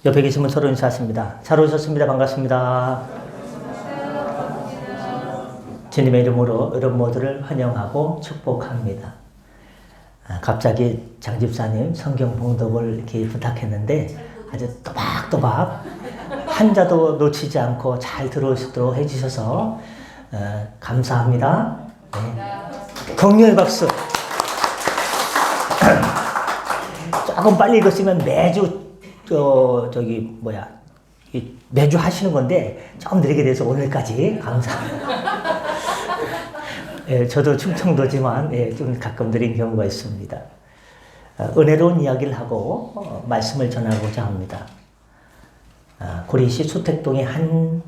옆에 계신 분 서로 인사하십니다. 잘 오셨습니다. 반갑습니다. 주님의 이름으로 여러분 모두를 환영하고 축복합니다. 갑자기 장 집사님 성경 봉독을 이렇게 부탁했는데 아주 또박또박 한자도 놓치지 않고 잘 들어오시도록 해주셔서 감사합니다. 네. 격려의 박수. 조금 빨리 읽었으면 매주 매주 하시는 건데 조금 느리게 돼서 오늘까지 감사합니다. 예, 저도 충청도지만 좀 가끔 느린 경우가 있습니다. 은혜로운 이야기를 하고 말씀을 전하고자 합니다. 고리시 수택동에 한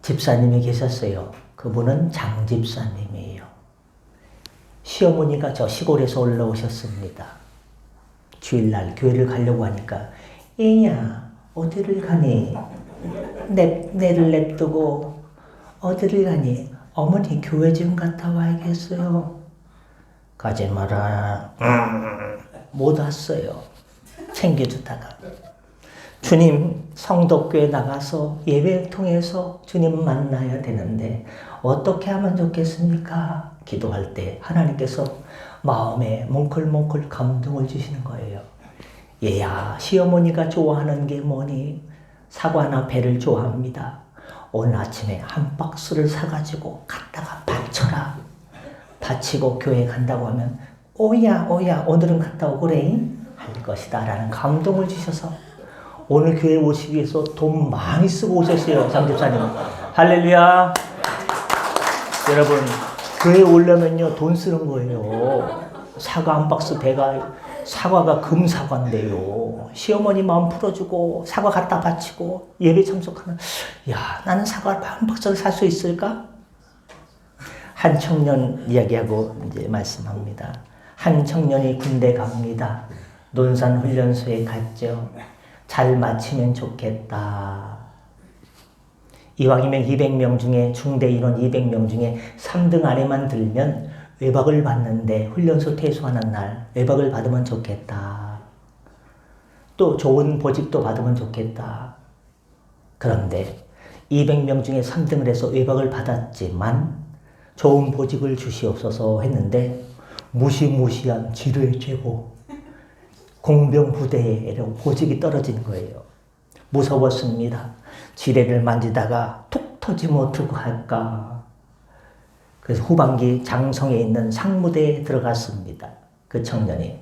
집사님이 계셨어요. 그분은 장 집사님이에요. 시어머니가 저 시골에서 올라오셨습니다. 주일날 교회를 가려고 하니까 얘야 어디를 가니? 내를 냅두고 어디를 가니? 어머니 교회 좀 갔다 와야겠어요. 가지 마라. 못 왔어요. 챙겨주다가 주님 성덕교회 나가서 예배 통해서 주님 만나야 되는데 어떻게 하면 좋겠습니까? 기도할 때 하나님께서 마음에 뭉클뭉클 감동을 주시는 거예요. 얘야 시어머니가 좋아하는 게 뭐니? 사과나 배를 좋아합니다. 오늘 아침에 한 박스를 사가지고 갖다가 바쳐라. 바치고 교회 간다고 하면 오야 오늘은 갔다 오거래 할 것이다 라는 감동을 주셔서 오늘 교회 오시기 위해서 돈 많이 쓰고 오셨어요. 장집사님 할렐루야. 여러분 교회 오려면요 돈 쓰는 거예요. 사과 한 박스 배가 사과가 금사과인데요. 시어머니 마음 풀어주고 사과 갖다 바치고 예배 참석하는 야 나는 사과 한 박스를 살 수 있을까? 한 청년 이야기하고 이제 말씀합니다. 한 청년이 군대 갑니다. 논산 훈련소에 갔죠. 잘 마치면 좋겠다. 이왕이면 200명 중에 중대 인원 200명 중에 3등 안에만 들면 외박을 받는데 훈련소 퇴소하는 날 외박을 받으면 좋겠다. 또 좋은 보직도 받으면 좋겠다. 그런데 200명 중에 3등을 해서 외박을 받았지만 좋은 보직을 주시옵소서 했는데 무시무시한 지뢰 제보 공병부대에 보직이 떨어진 거예요. 무서웠습니다. 지뢰를 만지다가 툭 터지면 어떡할까. 그래서 후반기 장성에 있는 상무대에 들어갔습니다. 그 청년이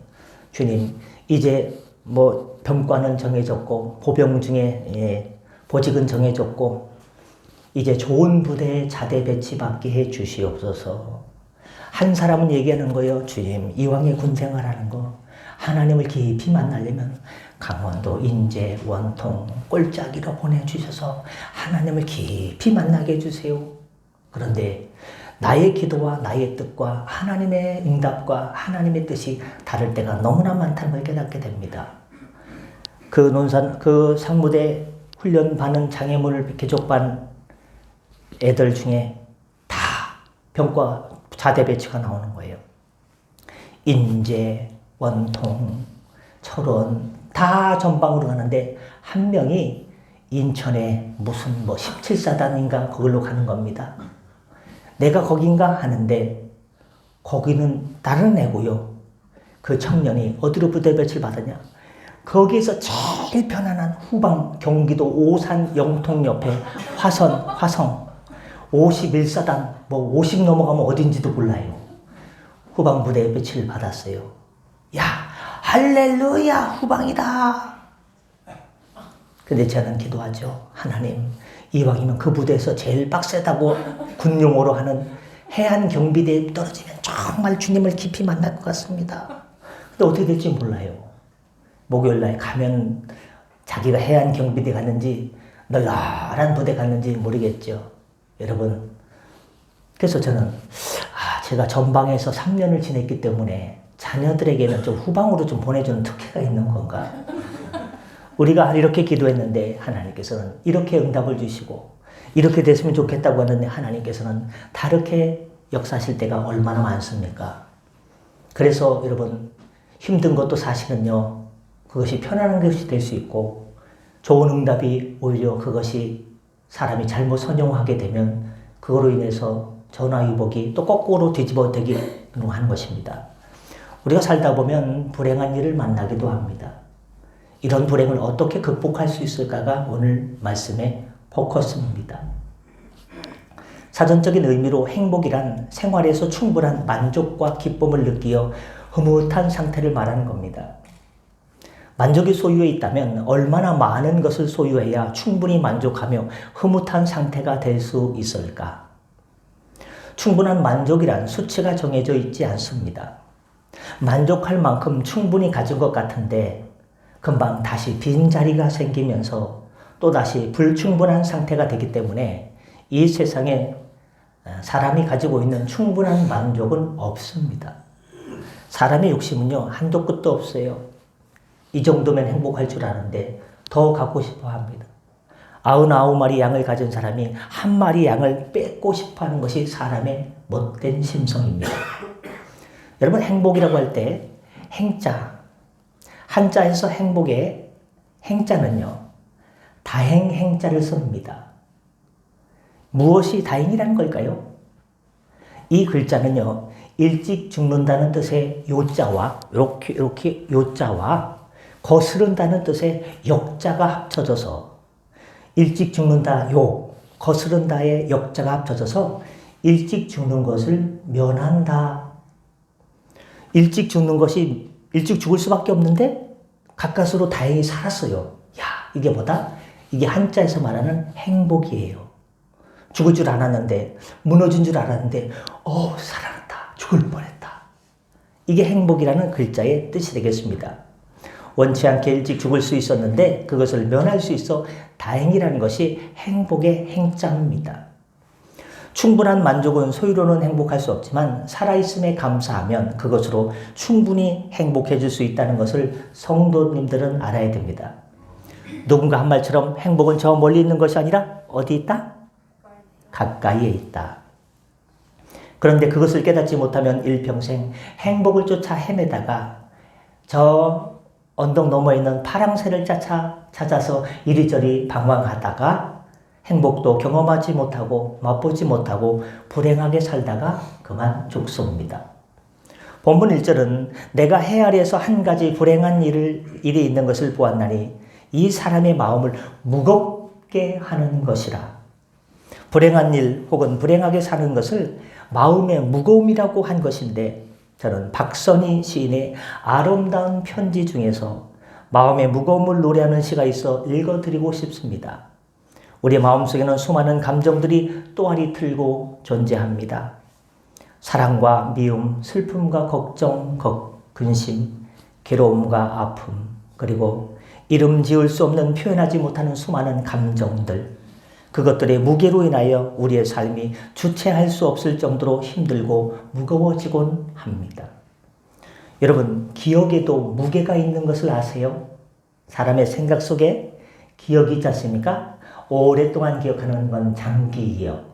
주님 이제 뭐 병과는 정해졌고 보병 중에 보직은 정해졌고 이제 좋은 부대에 자대 배치받게 해 주시옵소서. 한 사람은 얘기하는 거예요. 주님 이왕에 군생활하는 거 하나님을 깊이 만나려면 강원도, 인제, 원통, 꼴짜기로 보내주셔서 하나님을 깊이 만나게 해주세요. 그런데 나의 기도와 나의 뜻과 하나님의 응답과 하나님의 뜻이 다를 때가 너무나 많다는 걸 깨닫게 됩니다. 그 상무대 훈련반은 장애물 개족반 애들 중에 다 병과 자대 배치가 나오는 거예요. 인제, 원통, 철원 다 전방으로 가는데 한 명이 인천에 무슨 17사단인가 거기로 가는 겁니다. 내가 거긴가 하는데 거기는 다른 애고요. 그 청년이 어디로 부대 배치를 받았냐? 거기에서 제일 편안한 후방 경기도 오산 영통 옆에 화성 51사단 50 넘어가면 어딘지도 몰라요. 후방 부대에 배치를 받았어요. 야 할렐루야 후방이다. 근데 저는 기도하죠. 하나님 이왕이면 그 부대에서 제일 빡세다고 군용어로 하는 해안 경비대에 떨어지면 정말 주님을 깊이 만날 것 같습니다. 근데 어떻게 될지 몰라요. 목요일날 가면 자기가 해안 경비대 갔는지 널널한 부대 갔는지 모르겠죠. 여러분 그래서 저는 제가 전방에서 3년을 지냈기 때문에 자녀들에게는 좀 후방으로 좀 보내주는 특혜가 있는 건가? 우리가 이렇게 기도했는데 하나님께서는 이렇게 응답을 주시고 이렇게 됐으면 좋겠다고 하는데 하나님께서는 다르게 역사하실 때가 얼마나 많습니까? 그래서 여러분 힘든 것도 사실은요 그것이 편안한 것이 될 수 있고 좋은 응답이 오히려 그것이 사람이 잘못 선용하게 되면 그거로 인해서 전화위복이 또 거꾸로 뒤집어지기도 하는 것입니다. 우리가 살다 보면 불행한 일을 만나기도 합니다. 이런 불행을 어떻게 극복할 수 있을까가 오늘 말씀의 포커스입니다. 사전적인 의미로 행복이란 생활에서 충분한 만족과 기쁨을 느끼어 흐뭇한 상태를 말하는 겁니다. 만족이 소유에 있다면 얼마나 많은 것을 소유해야 충분히 만족하며 흐뭇한 상태가 될 수 있을까? 충분한 만족이란 수치가 정해져 있지 않습니다. 만족할 만큼 충분히 가진 것 같은데 금방 다시 빈자리가 생기면서 또다시 불충분한 상태가 되기 때문에 이 세상에 사람이 가지고 있는 충분한 만족은 없습니다. 사람의 욕심은요, 한도 끝도 없어요. 이 정도면 행복할 줄 아는데 더 갖고 싶어 합니다. 99마리 양을 가진 사람이 한 마리 양을 뺏고 싶어 하는 것이 사람의 못된 심성입니다. 여러분, 행복이라고 할 때 행자, 한자에서 행복의 행자는요, 다행 행자를 씁니다. 무엇이 다행이라는 걸까요? 이 글자는요, 일찍 죽는다는 뜻의 요자와 이렇게 요자와 거스른다는 뜻의 역자가 합쳐져서 일찍 죽는다 요, 거스른다의 역자가 합쳐져서 일찍 죽는 것을 면한다. 일찍 죽는 것이 일찍 죽을 수밖에 없는데 가까스로 다행히 살았어요. 야, 이게 뭐다? 이게 한자에서 말하는 행복이에요. 죽을 줄 알았는데, 무너진 줄 알았는데, 살아났다. 죽을 뻔했다. 이게 행복이라는 글자의 뜻이 되겠습니다. 원치 않게 일찍 죽을 수 있었는데 그것을 면할 수 있어 다행이라는 것이 행복의 행자입니다. 충분한 만족은 소유로는 행복할 수 없지만 살아있음에 감사하면 그것으로 충분히 행복해질 수 있다는 것을 성도님들은 알아야 됩니다. 누군가 한 말처럼 행복은 저 멀리 있는 것이 아니라 어디 있다? 가까이에 있다. 그런데 그것을 깨닫지 못하면 일평생 행복을 쫓아 헤매다가 저 언덕 너머에 있는 파랑새를 찾아서 이리저리 방황하다가 행복도 경험하지 못하고 맛보지 못하고 불행하게 살다가 그만 죽습니다. 본문 1절은 내가 해 아래에서 한 가지 불행한 일이 있는 것을 보았나니 이 사람의 마음을 무겁게 하는 것이라. 불행한 일 혹은 불행하게 사는 것을 마음의 무거움이라고 한 것인데 저는 박선희 시인의 아름다운 편지 중에서 마음의 무거움을 노래하는 시가 있어 읽어드리고 싶습니다. 우리 마음속에는 수많은 감정들이 또아리 틀고 존재합니다. 사랑과 미움, 슬픔과 걱정, 근심, 괴로움과 아픔, 그리고 이름 지을 수 없는 표현하지 못하는 수많은 감정들, 그것들의 무게로 인하여 우리의 삶이 주체할 수 없을 정도로 힘들고 무거워지곤 합니다. 여러분, 기억에도 무게가 있는 것을 아세요? 사람의 생각 속에 기억이 있지 않습니까? 오랫동안 기억하는 건 장기 기억.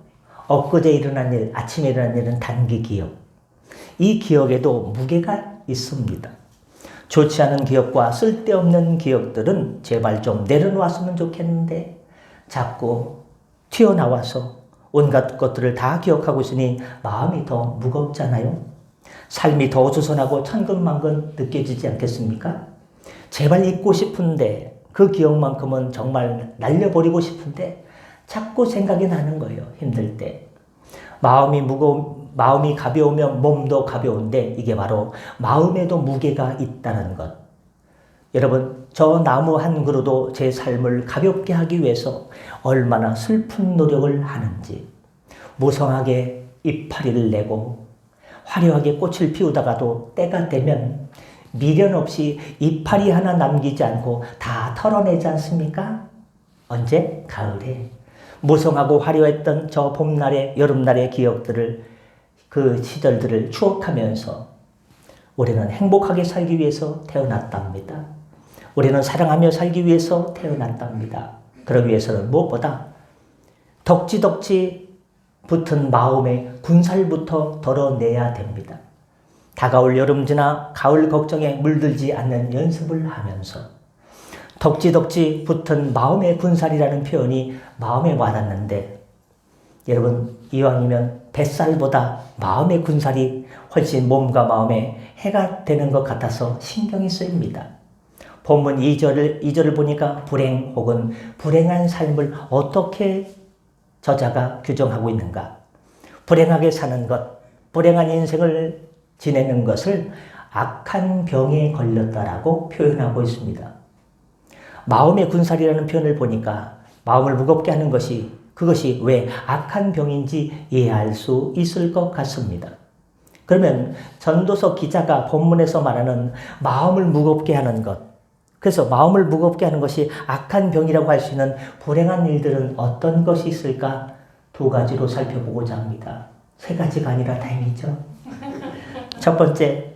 엊그제 일어난 일, 아침에 일어난 일은 단기 기억. 이 기억에도 무게가 있습니다. 좋지 않은 기억과 쓸데없는 기억들은 제발 좀 내려놓았으면 좋겠는데 자꾸 튀어나와서 온갖 것들을 다 기억하고 있으니 마음이 더 무겁잖아요. 삶이 더 어수선하고 천근만근 느껴지지 않겠습니까? 제발 잊고 싶은데 그 기억만큼은 정말 날려버리고 싶은데 자꾸 생각이 나는 거예요. 힘들 때. 마음이 가벼우면 몸도 가벼운데 이게 바로 마음에도 무게가 있다는 것. 여러분, 저 나무 한 그루도 제 삶을 가볍게 하기 위해서 얼마나 슬픈 노력을 하는지, 무성하게 이파리를 내고 화려하게 꽃을 피우다가도 때가 되면 미련 없이 이파리 하나 남기지 않고 다 털어내지 않습니까? 언제? 가을에. 무성하고 화려했던 저 봄날의 여름날의 기억들을, 그 시절들을 추억하면서 우리는 행복하게 살기 위해서 태어났답니다. 우리는 사랑하며 살기 위해서 태어났답니다. 그러기 위해서는 무엇보다 덕지덕지 붙은 마음의 군살부터 덜어내야 됩니다. 다가올 여름 지나 가을 걱정에 물들지 않는 연습을 하면서 덕지덕지 붙은 마음의 군살이라는 표현이 마음에 와닿는데 여러분 이왕이면 뱃살보다 마음의 군살이 훨씬 몸과 마음에 해가 되는 것 같아서 신경이 쓰입니다. 본문 2절을 보니까 불행 혹은 불행한 삶을 어떻게 저자가 규정하고 있는가? 불행하게 사는 것, 불행한 인생을 지내는 것을 악한 병에 걸렸다라고 표현하고 있습니다. 마음의 군살이라는 표현을 보니까 마음을 무겁게 하는 그것이 왜 악한 병인지 이해할 수 있을 것 같습니다. 그러면 전도서 기자가 본문에서 말하는 마음을 무겁게 하는 것, 그래서 마음을 무겁게 하는 것이 악한 병이라고 할 수 있는 불행한 일들은 어떤 것이 있을까? 두 가지로 살펴보고자 합니다. 세 가지가 아니라 다행이죠. 첫 번째,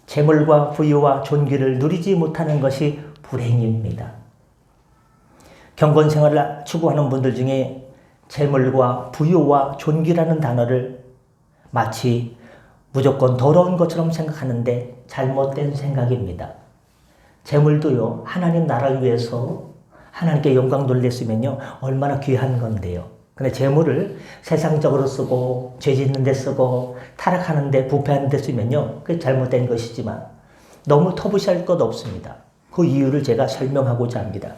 재물과 부유와 존귀를 누리지 못하는 것이 불행입니다. 경건 생활을 추구하는 분들 중에 재물과 부유와 존귀라는 단어를 마치 무조건 더러운 것처럼 생각하는데 잘못된 생각입니다. 재물도요, 하나님 나라를 위해서 하나님께 영광 돌렸으면요, 얼마나 귀한 건데요. 근데 재물을 세상적으로 쓰고, 죄 짓는 데 쓰고, 타락하는 데, 부패하는 데 쓰면요, 그게 잘못된 것이지만, 너무 터부시할 것 없습니다. 그 이유를 제가 설명하고자 합니다.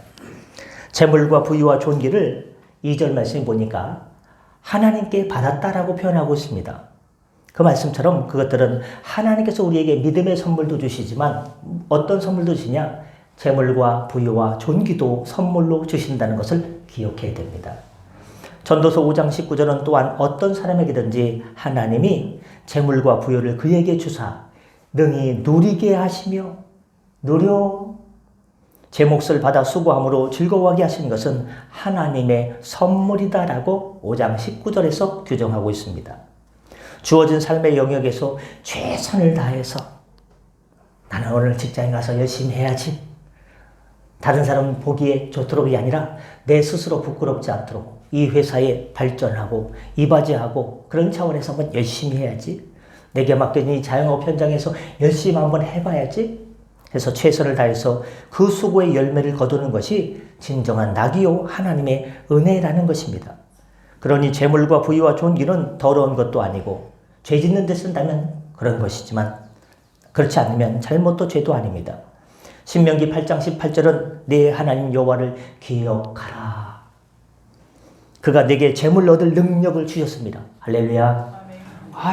재물과 부유와 존귀를 2절 말씀 보니까 하나님께 받았다라고 표현하고 있습니다. 그 말씀처럼 그것들은 하나님께서 우리에게 믿음의 선물도 주시지만 어떤 선물도 주시냐? 재물과 부유와 존귀도 선물로 주신다는 것을 기억해야 됩니다. 전도서 5장 19절은 또한 어떤 사람에게든지 하나님이 재물과 부유를 그에게 주사 능히 누리게 하시며 제 몫을 받아 수고함으로 즐거워하게 하시는 것은 하나님의 선물이다라고 5장 19절에서 규정하고 있습니다. 주어진 삶의 영역에서 최선을 다해서 나는 오늘 직장에 가서 열심히 해야지. 다른 사람 보기에 좋도록이 아니라 내 스스로 부끄럽지 않도록 이 회사에 발전하고 이바지하고 그런 차원에서 한번 열심히 해야지. 내게 맡겨진 이 자영업 현장에서 열심히 한번 해봐야지. 해서 최선을 다해서 그 수고의 열매를 거두는 것이 진정한 낙이요 하나님의 은혜라는 것입니다. 그러니 재물과 부유와 존귀는 더러운 것도 아니고 죄 짓는 데 쓴다면 그런 것이지만 그렇지 않으면 잘못도 죄도 아닙니다. 신명기 8장 18절은 내 하나님 여호와를 기억하라. 그가 내게 재물 얻을 능력을 주셨습니다. 할렐루야.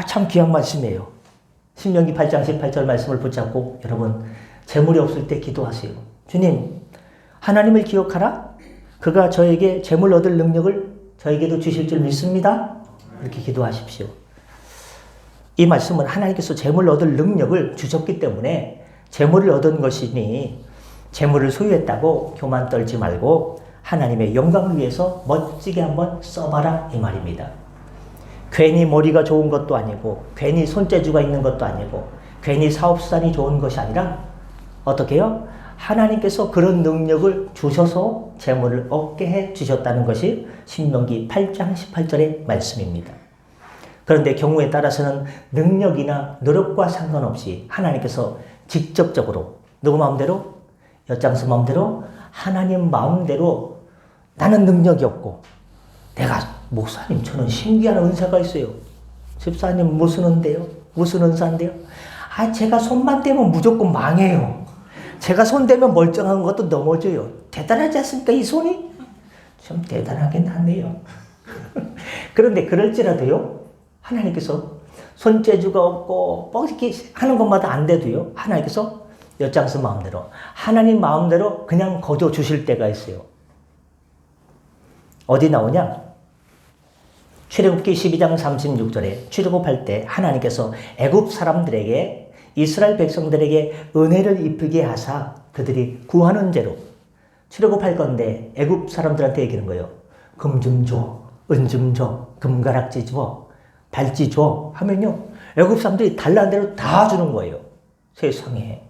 참 귀한 말씀이에요. 신명기 8장 18절 말씀을 붙잡고 여러분 재물이 없을 때 기도하세요. 주님, 하나님을 기억하라. 그가 저에게 재물 얻을 능력을 저에게도 주실 줄 믿습니다. 이렇게 기도하십시오. 이 말씀은 하나님께서 재물 얻을 능력을 주셨기 때문에 재물을 얻은 것이니 재물을 소유했다고 교만 떨지 말고 하나님의 영광을 위해서 멋지게 한번 써봐라 이 말입니다. 괜히 머리가 좋은 것도 아니고 괜히 손재주가 있는 것도 아니고 괜히 사업수단이 좋은 것이 아니라 어떻게 해요? 하나님께서 그런 능력을 주셔서 재물을 얻게 해 주셨다는 것이 신명기 8장 18절의 말씀입니다. 그런데 경우에 따라서는 능력이나 노력과 상관없이 하나님께서 직접적으로 누구 마음대로? 엿장수 마음대로? 하나님 마음대로 나는 능력이 없고 내가 목사님 저는 신기한 은사가 있어요. 집사님 무슨 은데요? 무슨 은사인데요? 제가 손만 대면 무조건 망해요. 제가 손 대면 멀쩡한 것도 넘어져요. 대단하지 않습니까? 이 손이? 좀 대단하긴 하네요. 그런데 그럴지라도요. 하나님께서 손재주가 없고 이렇게 하는 것마다 안 돼도요. 하나님께서 엿장수 마음대로 하나님 마음대로 그냥 거둬 주실 때가 있어요. 어디 나오냐? 출애굽기 12장 36절에 출애굽할 때 하나님께서 애굽 사람들에게 이스라엘 백성들에게 은혜를 입히게 하사 그들이 구하는 대로 출애굽할 건데 애굽 사람들한테 얘기하는 거예요. 금 좀 줘, 은 좀 줘, 금가락지 줘, 발찌 줘 하면요. 애굽 사람들이 달라는 대로 다 주는 거예요. 세상에.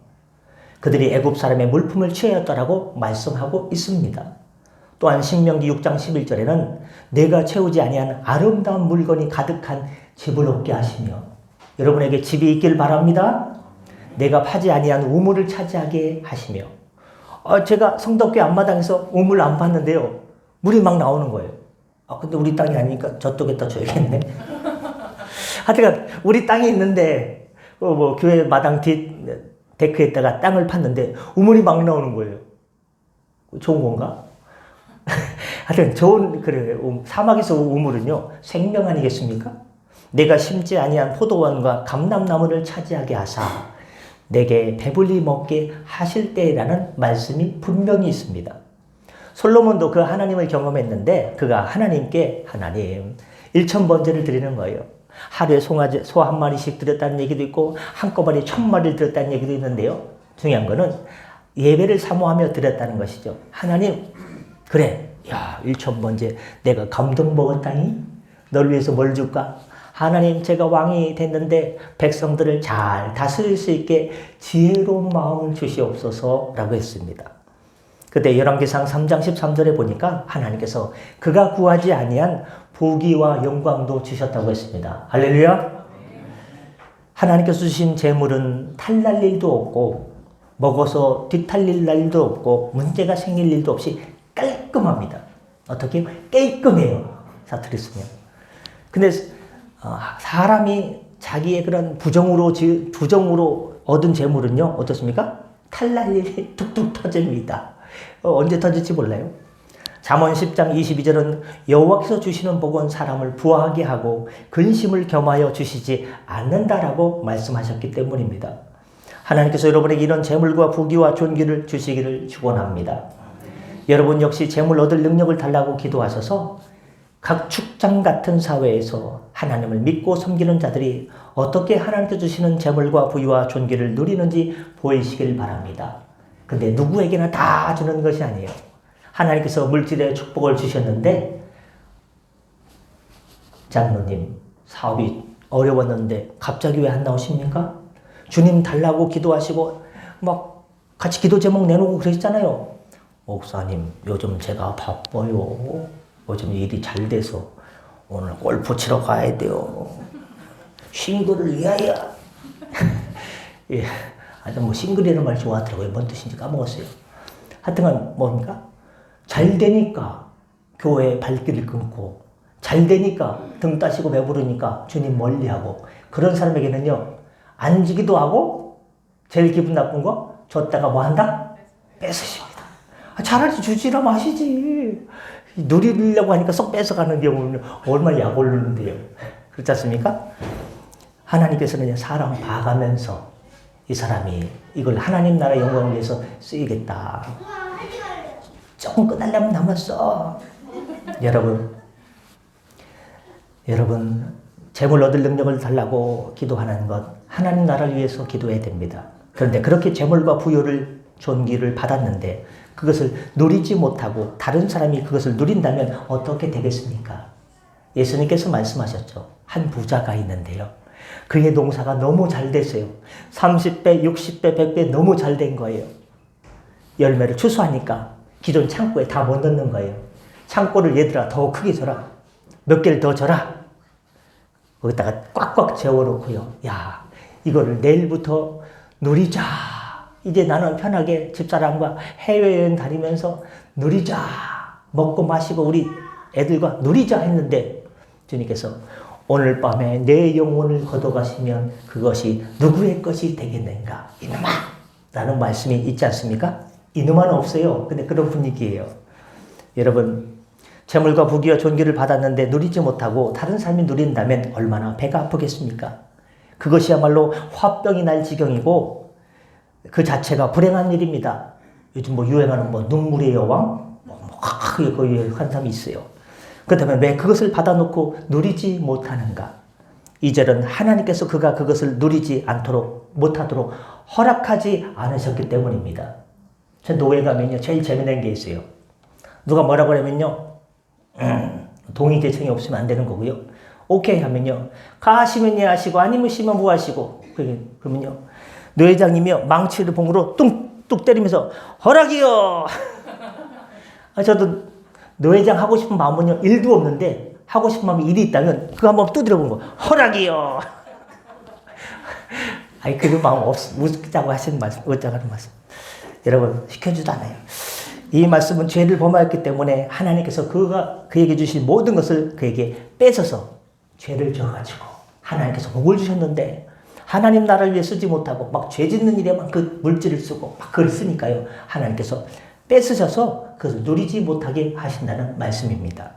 그들이 애굽 사람의 물품을 취하였다라고 말씀하고 있습니다. 또한 신명기 6장 11절에는 내가 채우지 아니한 아름다운 물건이 가득한 집을 얻게 하시며 여러분에게 집이 있길 바랍니다. 내가 파지 아니한 우물을 차지하게 하시며 제가 성덕교회 앞마당에서 우물 안 봤는데요. 물이 막 나오는 거예요. 근데 우리 땅이 아니니까 저쪽에다 줘야겠네. 하여튼 우리 땅이 있는데 뭐 교회 마당 뒷 데크에다가 땅을 팠는데 우물이 막 나오는 거예요. 좋은 건가? 하여튼 좋은 그래요. 사막에서 우물은요 생명 아니겠습니까? 내가 심지 아니한 포도원과 감람나무를 차지하게 하사 내게 배불리 먹게 하실 때라는 말씀이 분명히 있습니다. 솔로몬도 그 하나님을 경험했는데 그가 하나님께 하나님 1000번제를 드리는 거예요. 하루에 소 한 마리씩 드렸다는 얘기도 있고 한꺼번에 1000마리를 드렸다는 얘기도 있는데요. 중요한 거는 예배를 사모하며 드렸다는 것이죠. 하나님 그래 1000번제 내가 감동 먹었다니 널 위해서 뭘 줄까? 하나님 제가 왕이 됐는데 백성들을 잘 다스릴 수 있게 지혜로운 마음을 주시옵소서 라고 했습니다. 그때 열왕기상 3장 13절에 보니까 하나님께서 그가 구하지 아니한 부귀와 영광도 주셨다고 했습니다. 할렐루야. 하나님께서 주신 재물은 탈날 일도 없고 먹어서 뒤탈릴 날도 없고 문제가 생길 일도 없이 깔끔합니다. 어떻게? 깨끗해요. 사투리 쓰면. 근데 사람이 자기의 그런 부정으로 얻은 재물은요 어떻습니까? 탈날 일이 툭툭 터집니다. 언제 터질지 몰라요. 잠언 10장 22절은 여호와께서 주시는 복은 사람을 부하게 하고 근심을 겸하여 주시지 않는다라고 말씀하셨기 때문입니다. 하나님께서 여러분에게 이런 재물과 부귀와 존귀를 주시기를 축원합니다. 여러분 역시 재물 얻을 능력을 달라고 기도하셔서 각 축장 같은 사회에서 하나님을 믿고 섬기는 자들이 어떻게 하나님께 주시는 재물과 부유와 존귀를 누리는지 보이시길 바랍니다. 근데 누구에게나 다 주는 것이 아니에요. 하나님께서 물질의 축복을 주셨는데 장로님 사업이 어려웠는데 갑자기 왜 안 나오십니까? 주님 달라고 기도하시고 막 같이 기도 제목 내놓고 그러시잖아요. 목사님 요즘 제가 바빠요. 요즘 일이 잘 돼서 오늘 골프 치러 가야 돼요. 싱글을 위하여. 예, 아주 뭐 싱글이라는 말 좋아하더라고요. 뭔 뜻인지 까먹었어요. 하여튼간 뭡니까? 잘 되니까 교회 발길을 끊고 잘 되니까 등 따시고 배부르니까 주님 멀리하고 그런 사람에게는요 안 주기도 하고 제일 기분 나쁜 거 줬다가 뭐 한다? 뺏으십니다. 차라리 주지라면 하시지. 누리려고 하니까 쏙 뺏어가는 경우는 얼마나 약 오르는데요. 그렇지 않습니까? 하나님께서는 사람 봐가면서 이 사람이 이걸 하나님 나라 영광을 위해서 쓰이겠다. 조금 끝나려면 남았어. 여러분 재물 얻을 능력을 달라고 기도하는 것 하나님 나라를 위해서 기도해야 됩니다. 그런데 그렇게 재물과 부여를 존귀를 받았는데 그것을 누리지 못하고 다른 사람이 그것을 누린다면 어떻게 되겠습니까? 예수님께서 말씀하셨죠. 한 부자가 있는데요. 그의 농사가 너무 잘 됐어요. 30배, 60배, 100배 너무 잘 된 거예요. 열매를 추수하니까 기존 창고에 다 못 넣는 거예요. 창고를 얘들아 더 크게 줘라. 몇 개를 더 줘라. 거기다가 꽉꽉 재워놓고요. 야, 이거를 내일부터 누리자. 이제 나는 편하게 집사람과 해외여행 다니면서 누리자. 먹고 마시고 우리 애들과 누리자 했는데 주님께서 오늘 밤에 내 영혼을 걷어가시면 그것이 누구의 것이 되겠는가? 이놈아! 라는 말씀이 있지 않습니까? 이놈아는 없어요. 근데 그런 분위기예요. 여러분, 재물과 부귀와 존귀를 받았는데 누리지 못하고 다른 사람이 누린다면 얼마나 배가 아프겠습니까? 그것이야말로 화병이 날 지경이고 그 자체가 불행한 일입니다. 요즘 뭐 유행하는 뭐 눈물의 여왕? 거의 한 사람이 있어요. 그렇다면 왜 그것을 받아놓고 누리지 못하는가? 2절은 하나님께서 그가 그것을 누리지 못하도록 허락하지 않으셨기 때문입니다. 저 노예 가면요, 제일 재미난 게 있어요. 누가 뭐라고 하면요, 동의 대청이 없으면 안 되는 거고요. 오케이 하면요, 가시면 예 하시고, 아니면 쉬면 뭐 하시고, 그러면요, 노회장님이요, 망치를 봉으로 뚝뚝 때리면서, 허락이요! 저도 노회장 하고 싶은 마음은요, 일도 없는데, 하고 싶은 마음이 일이 있다면, 그거 한번 두드려본 거, 허락이요! 아니, 그 마음 없다고 하시는 말씀, 어쩌고 하는 말씀. 여러분, 시켜주지도 않아요. 이 말씀은 죄를 범하였기 때문에 하나님께서 그에게 주신 모든 것을 그에게 뺏어서 죄를 져가지고 하나님께서 복을 주셨는데 하나님 나라를 위해 쓰지 못하고 막 죄 짓는 일에만 그 물질을 쓰고 막 그걸 쓰니까요. 하나님께서 뺏으셔서 그것을 누리지 못하게 하신다는 말씀입니다.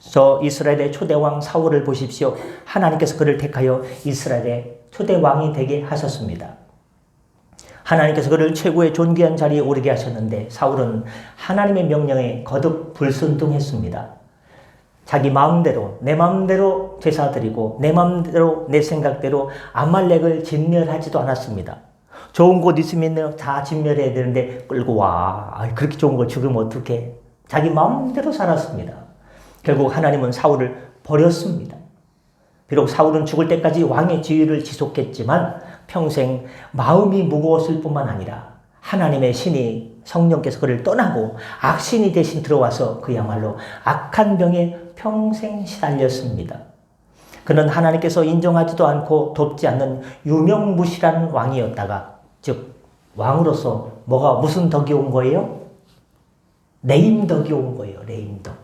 저 이스라엘의 초대왕 사울을 보십시오. 하나님께서 그를 택하여 이스라엘의 초대왕이 되게 하셨습니다. 하나님께서 그를 최고의 존귀한 자리에 오르게 하셨는데 사울은 하나님의 명령에 거듭 불순종했습니다. 자기 마음대로 내 마음대로 제사 드리고 내 마음대로 내 생각대로 아말렉을 진멸하지도 않았습니다. 좋은 곳 있으면 다 진멸해야 되는데 끌고 와. 그렇게 좋은 걸 죽으면 어떡해. 자기 마음대로 살았습니다. 결국 하나님은 사울을 버렸습니다. 비록 사울은 죽을 때까지 왕의 지위를 지속했지만 평생 마음이 무거웠을 뿐만 아니라 하나님의 신이 성령께서 그를 떠나고 악신이 대신 들어와서 그야말로 악한 병에 평생 시달렸습니다. 그는 하나님께서 인정하지도 않고 돕지 않는 유명무실한 왕이었다가 즉 왕으로서 무슨 덕이 온 거예요? 레임덕이 온 거예요. 레임덕.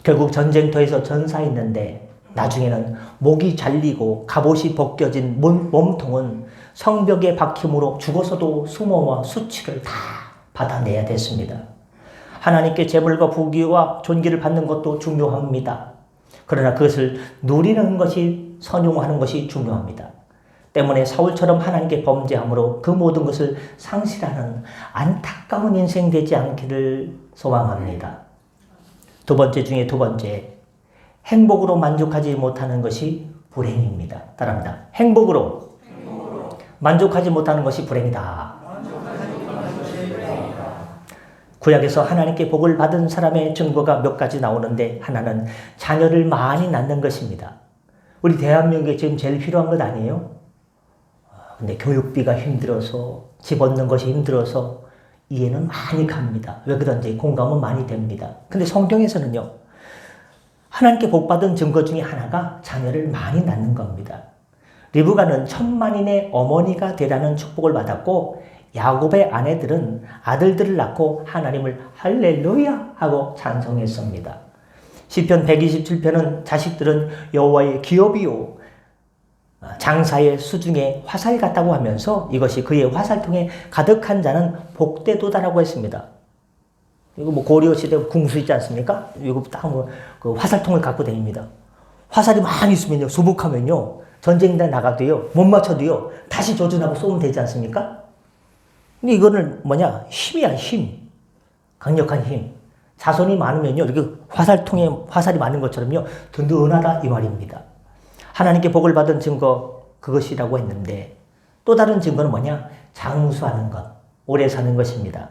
결국 전쟁터에서 전사했는데 나중에는 목이 잘리고 갑옷이 벗겨진 몸통은 성벽에 박힘으로 죽어서도 수모와 수치를 다 받아내야 됐습니다. 하나님께 재물과 부귀와 존귀를 받는 것도 중요합니다. 그러나 그것을 누리는 것이 선용하는 것이 중요합니다. 때문에 사울처럼 하나님께 범죄함으로 그 모든 것을 상실하는 안타까운 인생 되지 않기를 소망합니다. 두 번째 중에 두 번째, 행복으로 만족하지 못하는 것이 불행입니다. 따라합니다. 행복으로 만족하지 못하는 것이 불행이다. 구약에서 하나님께 복을 받은 사람의 증거가 몇 가지 나오는데 하나는 자녀를 많이 낳는 것입니다. 우리 대한민국에 지금 제일 필요한 것 아니에요? 근데 교육비가 힘들어서 집 얻는 것이 힘들어서 이해는 많이 갑니다. 왜 그런지 공감은 많이 됩니다. 근데 성경에서는요. 하나님께 복받은 증거 중에 하나가 자녀를 많이 낳는 겁니다. 리브가는 천만인의 어머니가 되라는 축복을 받았고 야곱의 아내들은 아들들을 낳고 하나님을 할렐루야 하고 찬송했습니다. 시편 127편은 자식들은 여호와의 기업이요 장사의 수중에 화살 같다고 하면서 이것이 그의 화살통에 가득한 자는 복되도다라고 했습니다. 이거 고려 시대 궁수 있지 않습니까? 이거 딱 그 화살통을 갖고 다닙니다. 화살이 많이 있으면요, 수북하면요, 전쟁에 나가도요, 못 맞춰도요, 다시 조준하고 쏘면 되지 않습니까? 근데 이거는 힘이야, 힘. 강력한 힘. 자손이 많으면요, 이렇게 화살통에 화살이 많은 것처럼요, 든든하다 이 말입니다. 하나님께 복을 받은 증거, 그것이라고 했는데, 또 다른 증거는 장수하는 것, 오래 사는 것입니다.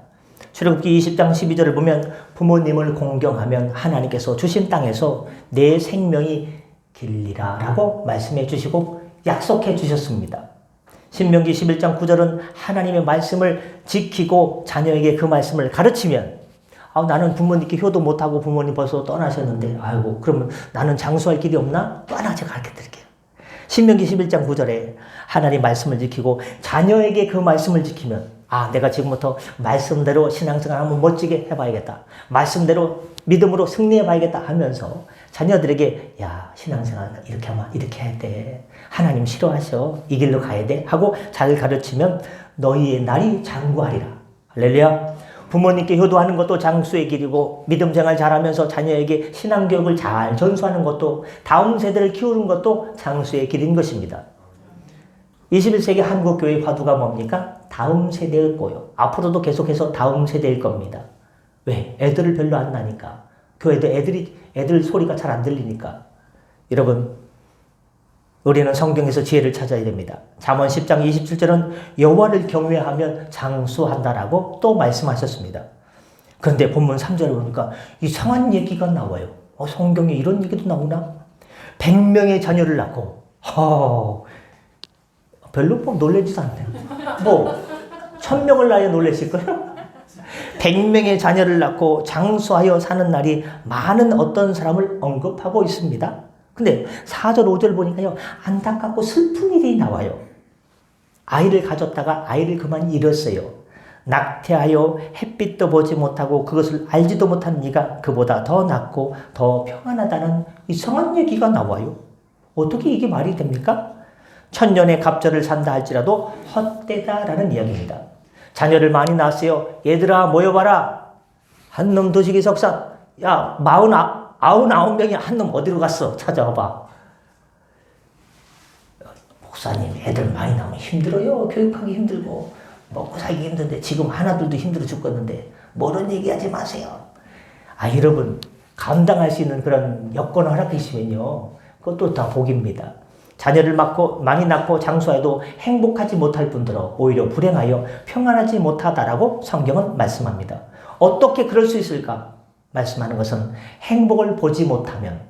출애굽기 20장 12절을 보면 부모님을 공경하면 하나님께서 주신 땅에서 내 생명이 길리라 라고 말씀해 주시고 약속해 주셨습니다. 신명기 11장 9절은 하나님의 말씀을 지키고 자녀에게 그 말씀을 가르치면 나는 부모님께 효도 못하고 부모님 벌써 떠나셨는데 그러면 나는 장수할 길이 없나? 또 하나 제가 가르쳐 드릴게요. 신명기 11장 9절에 하나님 말씀을 지키고 자녀에게 그 말씀을 지키면 내가 지금부터 말씀대로 신앙생활 한번 멋지게 해봐야겠다. 말씀대로 믿음으로 승리해봐야겠다 하면서 자녀들에게 신앙생활 이렇게 하면 이렇게 해야 돼. 하나님 싫어하셔. 이 길로 가야 돼. 하고 잘 가르치면 너희의 날이 장구하리라. 할렐루야. 부모님께 효도하는 것도 장수의 길이고 믿음 생활 잘하면서 자녀에게 신앙교육을 잘 전수하는 것도 다음 세대를 키우는 것도 장수의 길인 것입니다. 21세기 한국교회 화두가 뭡니까? 다음 세대일 거요. 앞으로도 계속해서 다음 세대일 겁니다. 왜? 애들을 별로 안 나니까. 교회도 애들 소리가 잘 안 들리니까. 여러분, 우리는 성경에서 지혜를 찾아야 됩니다. 잠언 10장 27절은 여호와를 경외하면 장수한다라고 또 말씀하셨습니다. 그런데 본문 3절을 보니까 이상한 얘기가 나와요. 성경에 이런 얘기도 나오나? 100명의 자녀를 낳고 별로 놀라지도 않네요. 1000명을 낳아야 놀라실 거예요? 100명의 자녀를 낳고 장수하여 사는 날이 많은 어떤 사람을 언급하고 있습니다. 근데 4절, 5절 보니까요, 안타깝고 슬픈 일이 나와요. 아이를 가졌다가 아이를 그만 잃었어요. 낙태하여 햇빛도 보지 못하고 그것을 알지도 못한 네가 그보다 더 낫고 더 평안하다는 이상한 얘기가 나와요. 어떻게 이게 말이 됩니까? 천년의 갑절을 산다 할지라도 헛되다라는 이야기입니다. 자녀를 많이 낳았어요. 얘들아 모여봐라. 한놈 도시기 석사. 야 49명이 한 놈 어디로 갔어? 찾아와봐. 목사님 애들 많이 낳으면 힘들어요. 교육하기 힘들고 먹고 살기 힘든데 지금 하나둘도 힘들어 죽겠는데 뭐런 얘기하지 마세요. 여러분 감당할 수 있는 그런 여건을 허락해 주시면요. 그것도 다 복입니다. 자녀를 많이 낳고 장수해도 행복하지 못할 뿐더러 오히려 불행하여 평안하지 못하다라고 성경은 말씀합니다. 어떻게 그럴 수 있을까? 말씀하는 것은 행복을 보지 못하면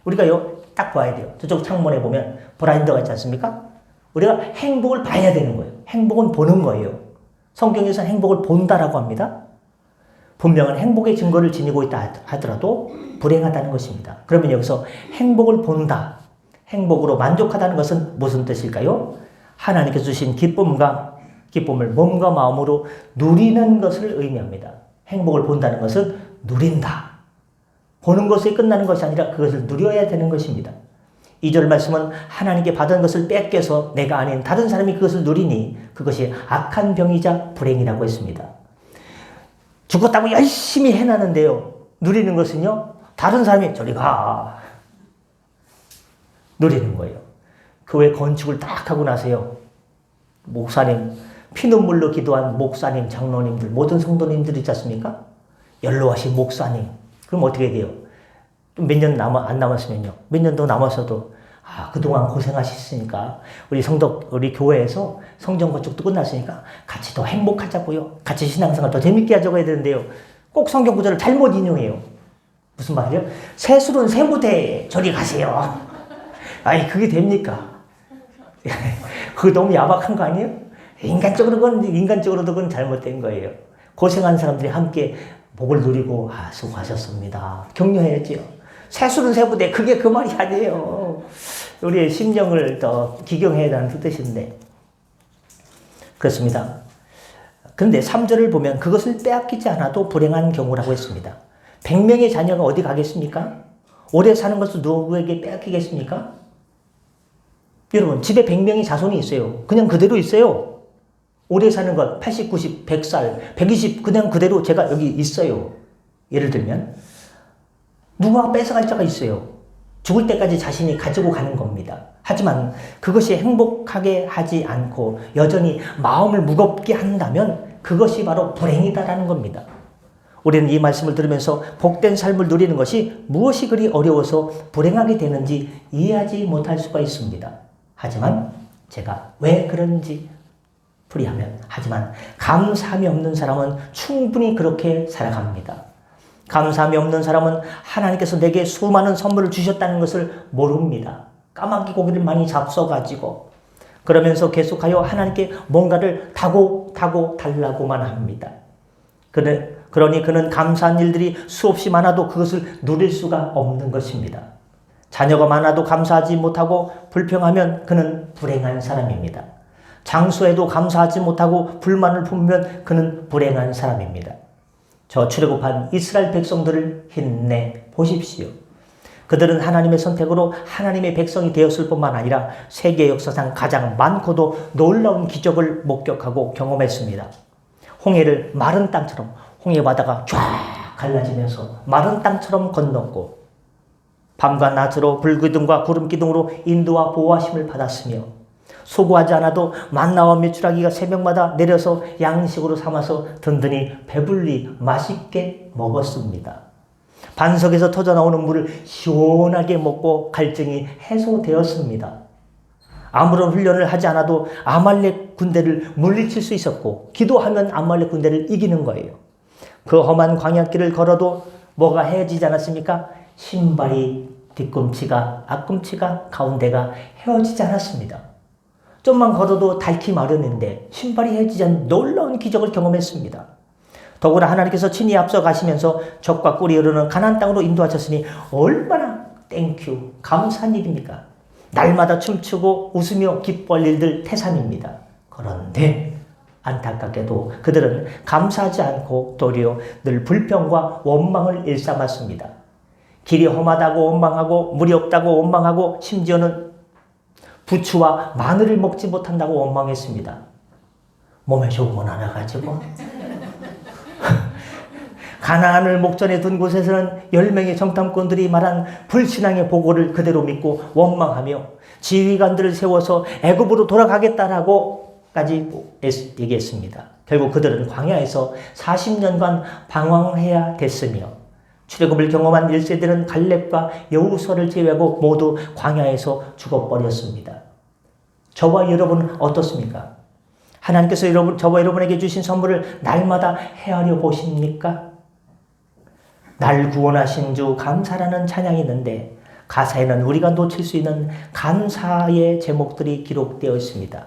우리가요 딱 봐야 돼요. 저쪽 창문에 보면 브라인더가 있지 않습니까? 우리가 행복을 봐야 되는 거예요. 행복은 보는 거예요. 성경에서 행복을 본다라고 합니다. 분명한 행복의 증거를 지니고 있다 하더라도 불행하다는 것입니다. 그러면 여기서 행복을 본다, 행복으로 만족하다는 것은 무슨 뜻일까요? 하나님께서 주신 기쁨을 몸과 마음으로 누리는 것을 의미합니다. 행복을 본다는 것은 누린다. 보는 것에 끝나는 것이 아니라 그것을 누려야 되는 것입니다. 2절 말씀은 하나님께 받은 것을 뺏겨서 내가 아닌 다른 사람이 그것을 누리니 그것이 악한 병이자 불행이라고 했습니다. 죽었다고 열심히 해놨는데요. 누리는 것은요. 다른 사람이 저리 가. 누리는 거예요. 그 외 건축을 딱 하고 나서요. 목사님, 피눈물로 기도한 목사님, 장로님들, 모든 성도님들 있지 않습니까? 연로하신 목사님. 그럼 어떻게 돼요? 몇 년 안 남았으면요. 몇 년 더 남았어도 그동안 고생하셨으니까 우리 교회에서 성전 건축도 끝났으니까 같이 더 행복하자고요. 같이 신앙생활 더 재밌게 하자고 해야 되는데요. 꼭 성경 구절을 잘못 인용해요. 무슨 말이에요? 새술은 새무대 저리 가세요. 그게 됩니까? 그거 너무 야박한 거 아니에요? 인간적으로도 그건 잘못된 거예요. 고생한 사람들이 함께 복을 누리고 수고하셨습니다. 격려해야죠. 새술은 새부대 그게 그 말이 아니에요. 우리의 심령을 더 기경해야 하는 뜻인데 그렇습니다. 그런데 3절을 보면 그것을 빼앗기지 않아도 불행한 경우라고 했습니다. 100명의 자녀가 어디 가겠습니까? 오래 사는 것을 누구에게 빼앗기겠습니까? 여러분 집에 100명의 자손이 있어요. 그냥 그대로 있어요. 오래 사는 것 80, 90, 100살, 120 그냥 그대로 제가 여기 있어요. 예를 들면 누가 뺏어갈 자가 있어요. 죽을 때까지 자신이 가지고 가는 겁니다. 하지만 그것이 행복하게 하지 않고 여전히 마음을 무겁게 한다면 그것이 바로 불행이다라는 겁니다. 우리는 이 말씀을 들으면서 복된 삶을 누리는 것이 무엇이 그리 어려워서 불행하게 되는지 이해하지 못할 수가 있습니다. 하지만 제가 왜 그런지 하지만 감사함이 없는 사람은 충분히 그렇게 살아갑니다. 감사함이 없는 사람은 하나님께서 내게 수많은 선물을 주셨다는 것을 모릅니다. 까마귀 고기를 많이 잡숴가지고 그러면서 계속하여 하나님께 뭔가를 타고 달라고만 합니다. 그러니 그는 감사한 일들이 수없이 많아도 그것을 누릴 수가 없는 것입니다. 자녀가 많아도 감사하지 못하고 불평하면 그는 불행한 사람입니다. 장수해도 감사하지 못하고 불만을 품으면 그는 불행한 사람입니다. 저 출애굽한 이스라엘 백성들을 힘내 보십시오. 그들은 하나님의 선택으로 하나님의 백성이 되었을 뿐만 아니라 세계 역사상 가장 많고도 놀라운 기적을 목격하고 경험했습니다. 홍해를 마른 땅처럼 홍해바다가 쫙 갈라지면서 마른 땅처럼 건넜고 밤과 낮으로 불기둥과 구름기둥으로 인도와 보호하심을 받았으며 수고하지 않아도 만나와 메추라기가 새벽마다 내려서 양식으로 삼아서 든든히 배불리 맛있게 먹었습니다. 반석에서 터져나오는 물을 시원하게 먹고 갈증이 해소되었습니다. 아무런 훈련을 하지 않아도 아말렉 군대를 물리칠 수 있었고 기도하면 아말렉 군대를 이기는 거예요. 그 험한 광야길을 걸어도 뭐가 헤어지지 않았습니까? 신발이 뒤꿈치가 앞꿈치가 가운데가 헤어지지 않았습니다. 좀만 걸어도 닳기 마련인데 신발이 헤어지지 않는 놀라운 기적을 경험했습니다. 더구나 하나님께서 친히 앞서 가시면서 적과 꿀이 흐르는 가나안 땅으로 인도하셨으니 얼마나 땡큐 감사한 일입니까? 날마다 춤추고 웃으며 기뻐할 일들 태산입니다. 그런데 안타깝게도 그들은 감사하지 않고 도리어 늘 불평과 원망을 일삼았습니다. 길이 험하다고 원망하고 물이 없다고 원망하고 심지어는 부추와 마늘을 먹지 못한다고 원망했습니다. 몸에 좋은 건 하나 가지고 가나안을 목전에 둔 곳에서는 10명의 정탐꾼들이 말한 불신앙의 보고를 그대로 믿고 원망하며 지휘관들을 세워서 애굽으로 돌아가겠다라고까지 얘기했습니다. 결국 그들은 광야에서 40년간 방황해야 됐으며 출애굽을 경험한 1세들은 갈렙과 여호수아를 제외하고 모두 광야에서 죽어버렸습니다. 저와 여러분 어떻습니까? 하나님께서 저와 여러분에게 주신 선물을 날마다 헤아려 보십니까? 날 구원하신 주 감사라는 찬양이 있는데 가사에는 우리가 놓칠 수 있는 감사의 제목들이 기록되어 있습니다.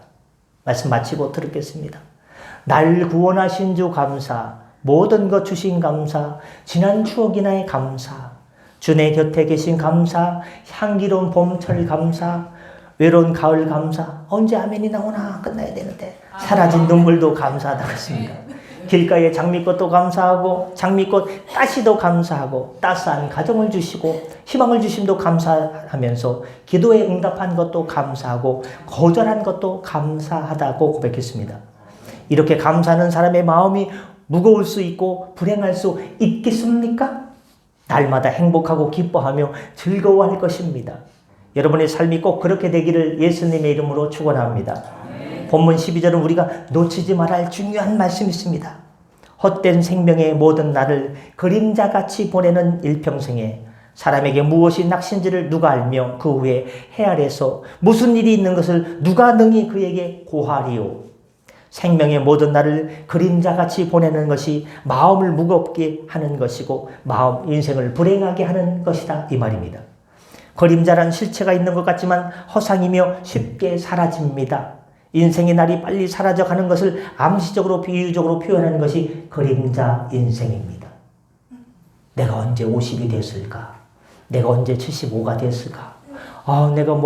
말씀 마치고 들었겠습니다. 날 구원하신 주 감사, 모든 것 주신 감사, 지난 추억이나의 감사, 주 내 곁에 계신 감사, 향기로운 봄철 감사, 외로운 가을 감사. 언제 아멘이 나오나 끝나야 되는데 사라진 눈물도 감사하다고 했습니다. 길가에 장미꽃도 감사하고 장미꽃 가시도 감사하고 따스한 가정을 주시고 희망을 주심도 감사하면서 기도에 응답한 것도 감사하고 거절한 것도 감사하다고 고백했습니다. 이렇게 감사하는 사람의 마음이 무거울 수 있고 불행할 수 있겠습니까? 날마다 행복하고 기뻐하며 즐거워할 것입니다. 여러분의 삶이 꼭 그렇게 되기를 예수님의 이름으로 축원합니다. 본문 12절은 우리가 놓치지 말아야 할 중요한 말씀이 있습니다. 헛된 생명의 모든 날을 그림자같이 보내는 일평생에 사람에게 무엇이 낚시인지를 누가 알며 그 후에 해 아래서 무슨 일이 있는 것을 누가 능히 그에게 고하리요. 생명의 모든 날을 그림자같이 보내는 것이 마음을 무겁게 하는 것이고 인생을 불행하게 하는 것이다 이 말입니다. 그림자란 실체가 있는 것 같지만 허상이며 쉽게 사라집니다. 인생의 날이 빨리 사라져가는 것을 암시적으로 비유적으로 표현하는 것이 그림자 인생입니다. 내가 언제 50이 됐을까? 내가 언제 75가 됐을까? 내가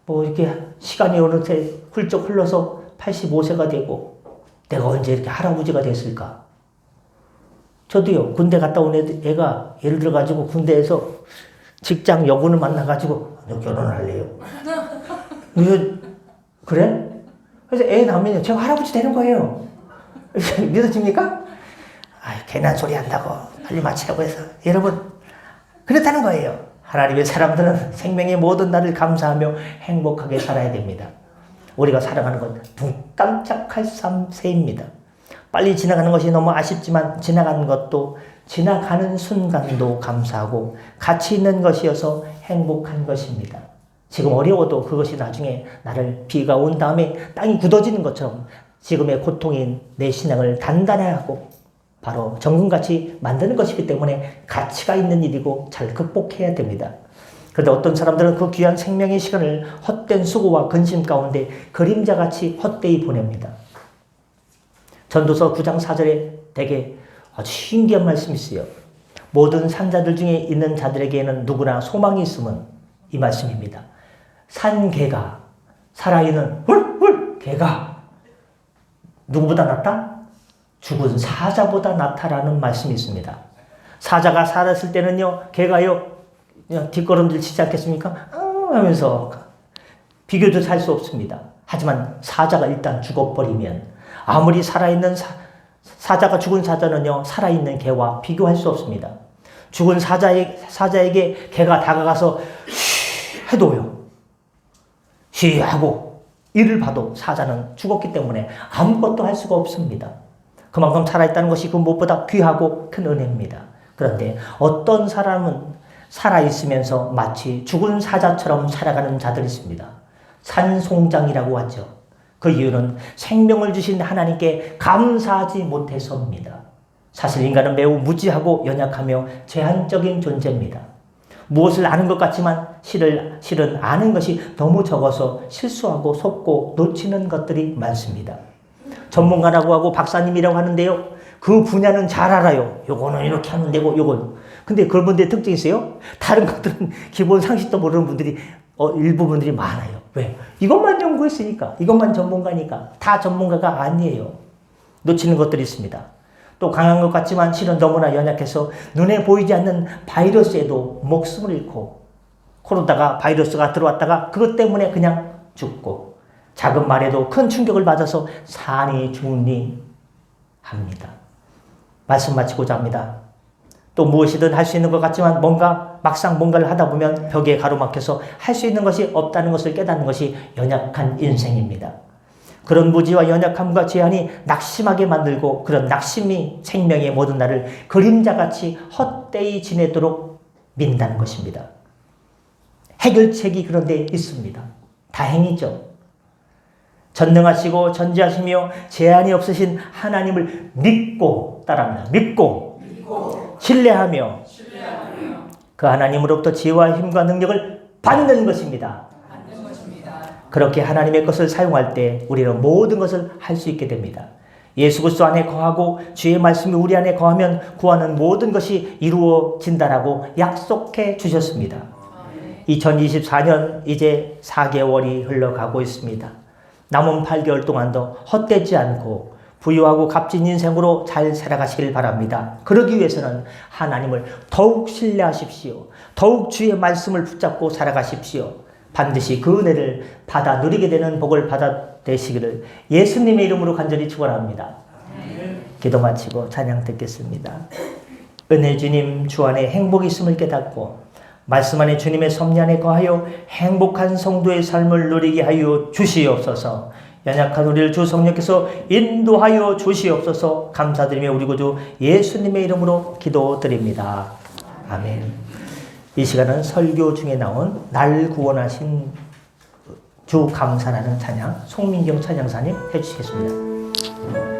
이렇게 시간이 어느새 훌쩍 흘러서 85세가 되고 내가 언제 이렇게 할아버지가 됐을까? 저도요, 군대 갔다 온 애가 예를 들어가지고 군대에서 직장 여군을 만나가지고 너 결혼할래요? 그래? 그래서 애 낳으면 제가 할아버지 되는 거예요. 믿어집니까? 괜한 소리 한다고 빨리 마치라고 해서 여러분 그렇다는 거예요. 하나님의 사람들은 생명의 모든 날을 감사하며 행복하게 살아야 됩니다. 우리가 살아가는 건 눈 깜짝할 새입니다. 빨리 지나가는 것이 너무 아쉽지만 지나가는 것도 지나가는 순간도 감사하고 가치 있는 것이어서 행복한 것입니다. 지금 어려워도 그것이 나중에 비가 온 다음에 땅이 굳어지는 것처럼 지금의 고통인 내 신앙을 단단하고 바로 정금같이 만드는 것이기 때문에 가치가 있는 일이고 잘 극복해야 됩니다. 그런데 어떤 사람들은 그 귀한 생명의 시간을 헛된 수고와 근심 가운데 그림자같이 헛되이 보냅니다. 전도서 9장 4절에 되게 아주 신기한 말씀이 있어요. 모든 산자들 중에 있는 자들에게는 누구나 소망이 있음은 이 말씀입니다. 산 개가 살아있는 개가 누구보다 낫다? 죽은 사자보다 낫다라는 말씀이 있습니다. 사자가 살았을 때는요, 개가요 뒷걸음질 치지 않겠습니까? 하면서 비교도 살 수 없습니다. 하지만 사자가 일단 죽어버리면 아무리 살아있는 사자가 죽은 사자는요 살아있는 개와 비교할 수 없습니다. 죽은 사자에게 개가 다가가서 해도요 쉬 하고 이를 봐도 사자는 죽었기 때문에 아무것도 할 수가 없습니다. 그만큼 살아있다는 것이 그 무엇보다 귀하고 큰 은혜입니다. 그런데 어떤 사람은 살아있으면서 마치 죽은 사자처럼 살아가는 자들이 있습니다. 산송장이라고 하죠. 그 이유는 생명을 주신 하나님께 감사하지 못해서입니다. 사실 인간은 매우 무지하고 연약하며 제한적인 존재입니다. 무엇을 아는 것 같지만 실은 아는 것이 너무 적어서 실수하고 속고 놓치는 것들이 많습니다. 전문가라고 하고 박사님이라고 하는데요. 그 분야는 잘 알아요. 요거는 이렇게 하면 되고 요건. 근데 그분들의 특징이 있어요. 다른 것들은 기본 상식도 모르는 분들이 일부 분들이 많아요. 왜? 이것만 연구했으니까. 이것만 전문가니까. 다 전문가가 아니에요. 놓치는 것들이 있습니다. 또 강한 것 같지만 실은 너무나 연약해서 눈에 보이지 않는 바이러스에도 목숨을 잃고, 코로나가 바이러스가 들어왔다가 그것 때문에 그냥 죽고, 작은 말에도 큰 충격을 받아서 산이 죽니 합니다. 말씀 마치고자 합니다. 또 무엇이든 할 수 있는 것 같지만 막상 뭔가를 하다 보면 벽에 가로막혀서 할 수 있는 것이 없다는 것을 깨닫는 것이 연약한 인생입니다. 그런 무지와 연약함과 제한이 낙심하게 만들고, 그런 낙심이 생명의 모든 날을 그림자같이 헛되이 지내도록 민다는 것입니다. 해결책이 그런데 있습니다. 다행이죠. 전능하시고 전지하시며 제한이 없으신 하나님을 믿고 따라합니다. 믿고 신뢰하며 그 하나님으로부터 지혜와 힘과 능력을 받는 것입니다. 그렇게 하나님의 것을 사용할 때 우리는 모든 것을 할 수 있게 됩니다. 예수 그리스도 안에 거하고 주의 말씀이 우리 안에 거하면 구하는 모든 것이 이루어진다라고 약속해 주셨습니다. 2024년 이제 4개월이 흘러가고 있습니다. 남은 8개월 동안도 헛되지 않고 부유하고 값진 인생으로 잘 살아가시길 바랍니다. 그러기 위해서는 하나님을 더욱 신뢰하십시오. 더욱 주의 말씀을 붙잡고 살아가십시오. 반드시 그 은혜를 받아 누리게 되는 복을 받아내시기를 예수님의 이름으로 간절히 축원합니다. 기도 마치고 찬양 듣겠습니다. 은혜 주님 주 안에 행복이 있음을 깨닫고 말씀 안에 주님의 섭리 안에 거하여 행복한 성도의 삶을 누리게 하여 주시옵소서. 연약한 우리를 주 성령께서 인도하여 주시옵소서. 감사드리며 우리 구주 예수님의 이름으로 기도드립니다. 아멘. 이 시간은 설교 중에 나온 날 구원하신 주 감사라는 찬양 송민경 찬양사님 해주시겠습니다.